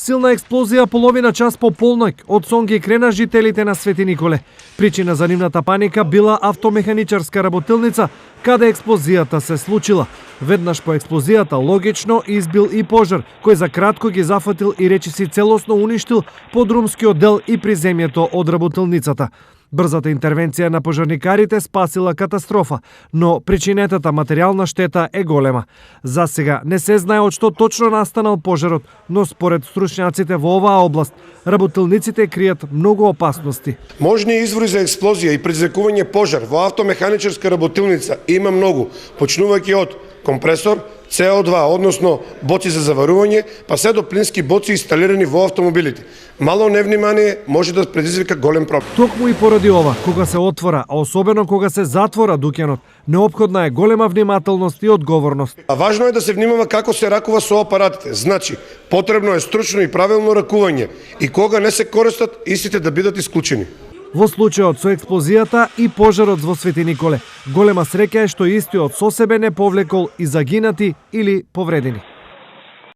Силна експлозија половина час по полноќ од сон ги крена жителите на Свети Николе. Причина за нивната паника била автомеханичарска работилница, каде експлозијата се случила. Веднаш по експлозијата логично избил и пожар, кој за кратко ги зафатил и речиси целосно уништил подрумскиот дел и приземјето од работилницата. Брзата интервенција на пожарникарите спасила катастрофа, но причинетата материјална штета е голема. За сега не се знае од што точно настанал пожарот, но според стручњаците во оваа област, работилниците кријат многу опасности. Можни извори за експлозија и предизвикување пожар во автомеханичарска работилница има многу, почнувајќи од компресор, CO2, односно боци за заварување, па се до плински боци инсталирани во автомобилите. Мало невнимание може да предизвика голем проблем. Токму и поради ова, кога се отвора, а особено кога се затвора дуќанот, неопходна е голема внимателност и одговорност. А важно е да се внимава како се ракува со апаратите. Значи, потребно е стручно и правилно ракување и кога не се користат, истите да бидат исклучени. Во случајот со експлозијата и пожарот во Свети Николе, голема среќа е што истиот со себе не повлекол и загинати или повредени.